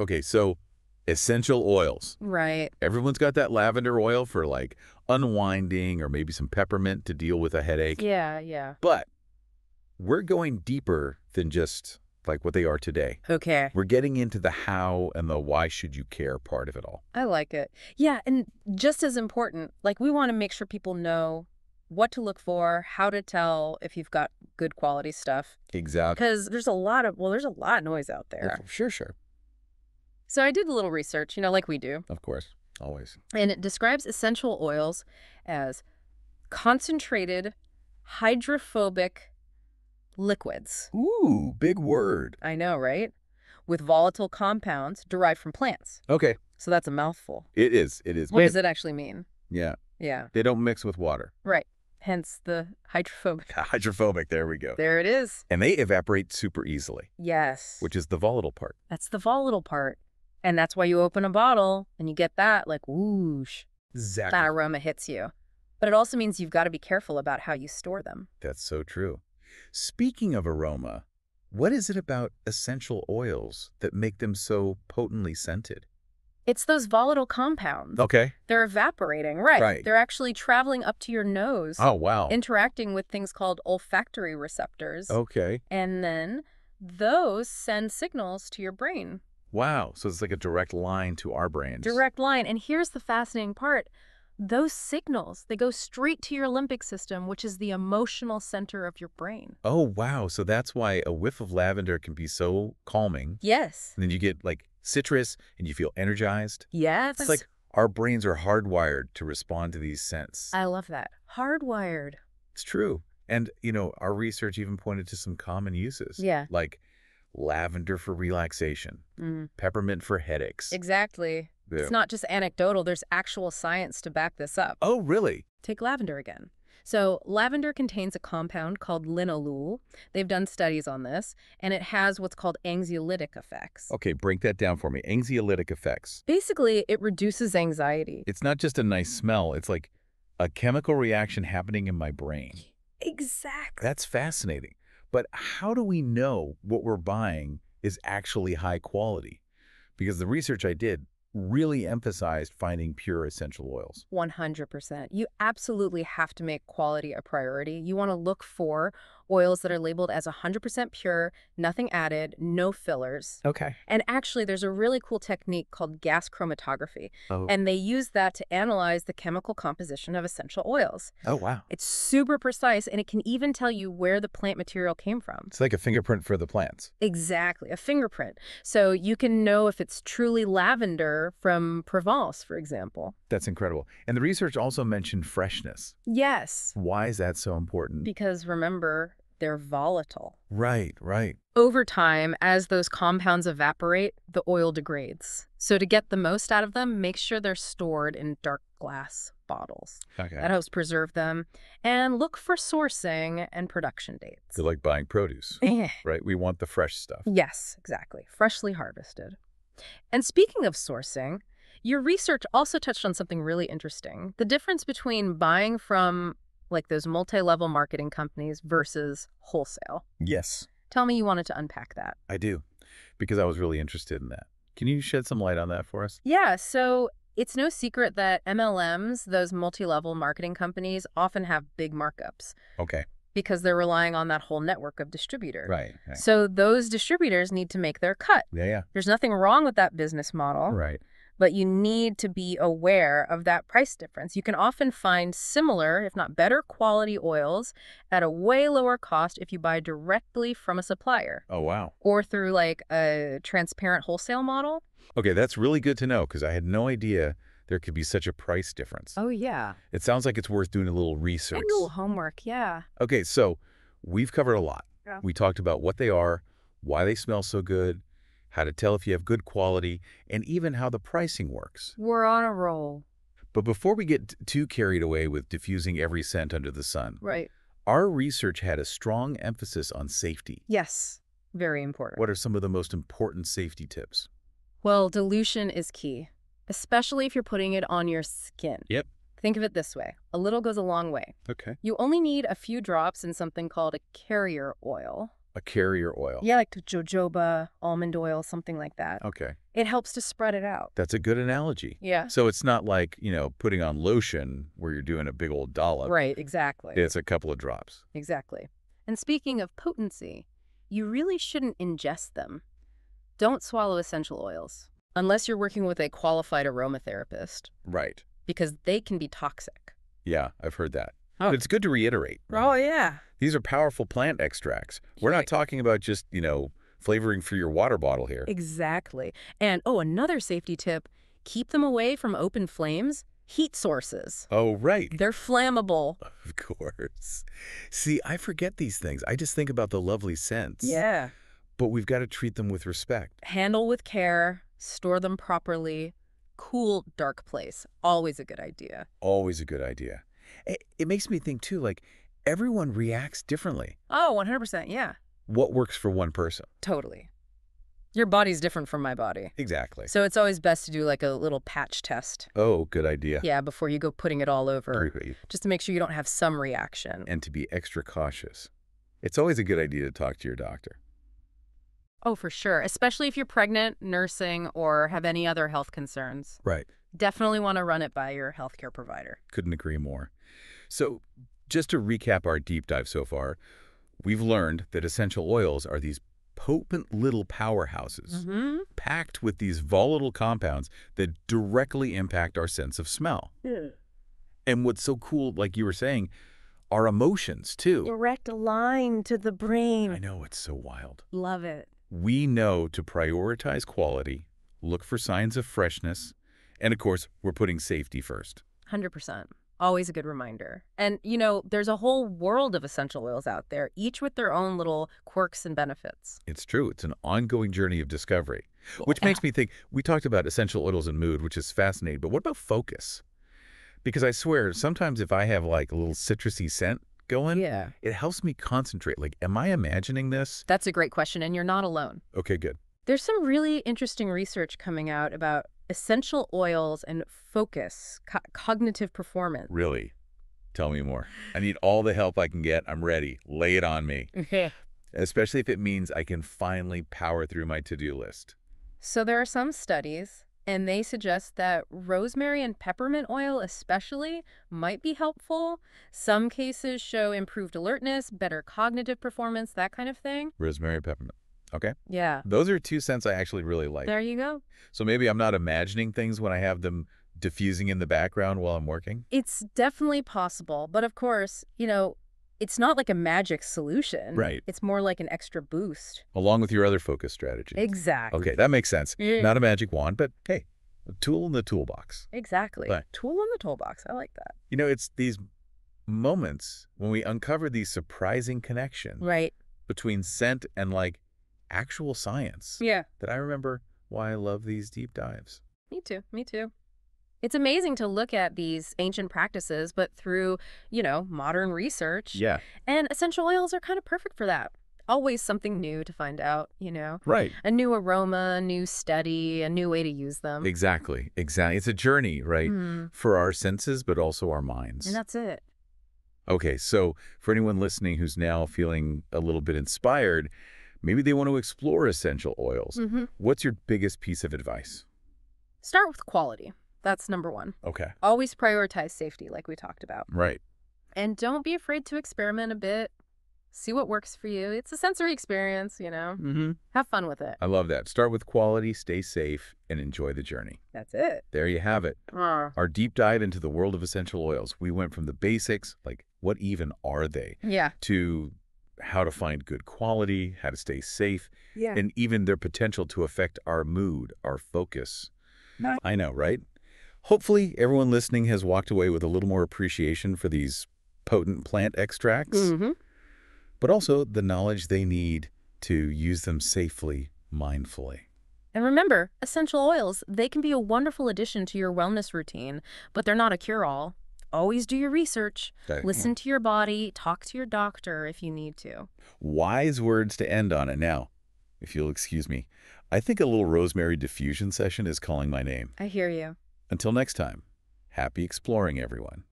Okay, so essential oils. Right. Everyone's got that lavender oil for like unwinding or maybe some peppermint to deal with a headache. Yeah, yeah. But we're going deeper than just like what they are today. Okay. We're getting into the how and the why should you care part of it all. I like it. Yeah, and just as important, like we want to make sure people know what to look for, how to tell if you've got good quality stuff. Exactly. Because there's a lot of noise out there. Sure, sure. So I did a little research, like we do, Of course. Always. and it describes essential oils as concentrated hydrophobic liquids. Ooh, big word. I know, right? With volatile compounds derived from plants. Okay. So that's a mouthful. It is. It is. What does it actually mean? Yeah. Yeah, They don't mix with water. right. Hence the hydrophobic. Hydrophobic. There we go. There it is. And they evaporate super easily, Yes. which is the volatile part. That's the volatile part. And that's why you open a bottle and you get that, like, whoosh, Exactly. that aroma hits you. But it also means you've got to be careful about how you store them. That's so true. Speaking of aroma, what is it about essential oils that make them so potently scented? It's those volatile compounds. Okay. They're evaporating, right? Right. They're actually traveling up to your nose, Oh, wow. interacting with things called olfactory receptors. Okay. And then those send signals to your brain. Wow. So it's like a direct line to our brains. Direct line. And here's the fascinating part. Those signals, they go straight to your limbic system, which is the emotional center of your brain. Oh, wow. So that's why a whiff of lavender can be so calming. Yes. And then you get like citrus and you feel energized. Yes. It's like our brains are hardwired to respond to these scents. I love that. Hardwired. It's true. And, our research even pointed to some common uses. Yeah. Like lavender for relaxation, peppermint for headaches. Exactly. Yeah. It's not just anecdotal. There's actual science to back this up. Oh, really? Take lavender again. So lavender contains a compound called linalool. They've done studies on this, and it has what's called anxiolytic effects. Okay, break that down for me. Anxiolytic effects. Basically, it reduces anxiety. It's not just a nice smell. It's like a chemical reaction happening in my brain. Exactly. That's fascinating. But how do we know what we're buying is actually high quality? Because the research I did really emphasized finding pure essential oils. 100%. You absolutely have to make quality a priority. You want to look for oils that are labeled as 100% pure, nothing added, no fillers. Okay. And actually, there's a really cool technique called gas chromatography. Oh. And they use that to analyze the chemical composition of essential oils. Oh, wow. It's super precise, and it can even tell you where the plant material came from. It's like a fingerprint for the plants. Exactly, a fingerprint. So you can know if it's truly lavender from Provence, for example. That's incredible. And the research also mentioned freshness. Yes, Why is that so important? because remember, they're volatile. Right, right. Over time, as those compounds evaporate, the oil degrades. So to get the most out of them, make sure they're stored in dark glass bottles. Okay. That helps preserve them. And look for sourcing and production dates. They're like buying produce, Eh. right? We want the fresh stuff. Yes, exactly. Freshly harvested. And speaking of sourcing, your research also touched on something really interesting. The difference between buying from like those multi-level marketing companies versus wholesale. Yes, Tell me you wanted to unpack that. I do, because I was really interested in that. Can you shed some light on that for us? Yeah, so it's no secret that MLMs, those multi-level marketing companies, often have big markups Okay. because they're relying on that whole network of distributors. Right. So those distributors need to make their cut. Yeah. There's nothing wrong with that business model. Right. But you need to be aware of that price difference. You can often find similar, if not better quality oils at a way lower cost if you buy directly from a supplier Oh, wow. or through like a transparent wholesale model. Okay, that's really good to know because I had no idea there could be such a price difference. Oh, yeah. It sounds like it's worth doing a little research. And a little homework, yeah. Okay, so we've covered a lot. Yeah. We talked about what they are, why they smell so good, how to tell if you have good quality, and even how the pricing works. We're on a roll. But before we get too carried away with diffusing every scent under the sun, Right. our research had a strong emphasis on safety. Yes. Very important. What are some of the most important safety tips? Well, dilution is key, especially if you're putting it on your skin. Yep. Think of it this way. A little goes a long way. Okay. You only need a few drops in something called a carrier oil, A carrier oil. Yeah, like jojoba, almond oil, something like that. Okay. It helps to spread it out. That's a good analogy. Yeah. So it's not like, putting on lotion where you're doing a big old dollop. Right, exactly. It's a couple of drops. Exactly. And speaking of potency, you really shouldn't ingest them. Don't swallow essential oils unless you're working with a qualified aromatherapist Right. because they can be toxic. Yeah, I've heard that. Oh. But it's good to reiterate. Right? Oh, yeah. These are powerful plant extracts. We're not Right. talking about just, flavoring for your water bottle here. Exactly. And, another safety tip, keep them away from open flames, heat sources. Oh, right. They're flammable. Of course. See, I forget these things. I just think about the lovely scents. Yeah. But we've got to treat them with respect. Handle with care, store them properly. Cool, dark place. Always a good idea. Always a good idea. It makes me think, too, like, everyone reacts differently. Oh, 100%, yeah. What works for one person? Totally. Your body's different from my body. Exactly. So it's always best to do like a little patch test. Oh, good idea. Yeah, before you go putting it all over. Great. Just to make sure you don't have some reaction. And to be extra cautious. It's always a good idea to talk to your doctor. Oh, for sure. Especially if you're pregnant, nursing, or have any other health concerns. Right. Definitely want to run it by your healthcare provider. Couldn't agree more. So, just to recap our deep dive so far, we've learned that essential oils are these potent little powerhouses packed with these volatile compounds that directly impact our sense of smell. Yeah. And what's so cool, like you were saying, our emotions, too. Direct line to the brain. I know, it's so wild. Love it. We know to prioritize quality, look for signs of freshness, and of course, we're putting safety first. 100%. Always a good reminder. And, there's a whole world of essential oils out there, each with their own little quirks and benefits. It's true. It's an ongoing journey of discovery, which makes me think, we talked about essential oils and mood, which is fascinating, but what about focus? Because I swear, sometimes if I have like a little citrusy scent going, Yeah. it helps me concentrate. Like, am I imagining this? That's a great question, and you're not alone. Okay, good. There's some really interesting research coming out about essential oils and focus, cognitive performance. Really? Tell me more. I need all the help I can get. I'm ready. Lay it on me. Especially if it means I can finally power through my to-do list. So there are some studies, and they suggest that rosemary and peppermint oil especially might be helpful. Some cases show improved alertness, better cognitive performance, that kind of thing. Rosemary, peppermint. Okay. Yeah. Those are two scents I actually really like. There you go. So maybe I'm not imagining things when I have them diffusing in the background while I'm working? It's definitely possible. But of course, it's not like a magic solution. Right. It's more like an extra boost. Along with your other focus strategies. Exactly. Okay, that makes sense. Yeah. Not a magic wand, but hey, a tool in the toolbox. Exactly. Right. Tool in the toolbox. I like that. It's these moments when we uncover these surprising connections Right. between scent and actual science Yeah. that I remember why I love these deep dives. Me too. Me too. It's amazing to look at these ancient practices, but through, modern research. Yeah. And essential oils are kind of perfect for that. Always something new to find out, Right. A new aroma, a new study, a new way to use them. Exactly. It's a journey, right? For our senses, but also our minds. And that's it. Okay, so for anyone listening who's now feeling a little bit inspired, maybe they want to explore essential oils. What's your biggest piece of advice? Start with quality. That's number one. Okay. Always prioritize safety, like we talked about. Right. And don't be afraid to experiment a bit. See what works for you. It's a sensory experience, Have fun with it. I love that. Start with quality, stay safe, and enjoy the journey. That's it. There you have it. Our deep dive into the world of essential oils. We went from the basics, like what even are they, Yeah. to how to find good quality, how to stay safe, Yeah. and even their potential to affect our mood, our focus. I know, right? Hopefully, everyone listening has walked away with a little more appreciation for these potent plant extracts, but also the knowledge they need to use them safely, mindfully. And remember, essential oils, they can be a wonderful addition to your wellness routine, but they're not a cure-all. Always do your research. Okay. Listen to your body. Talk to your doctor if you need to. Wise words to end on it. Now, if you'll excuse me, I think a little rosemary diffusion session is calling my name. I hear you. Until next time, happy exploring, everyone.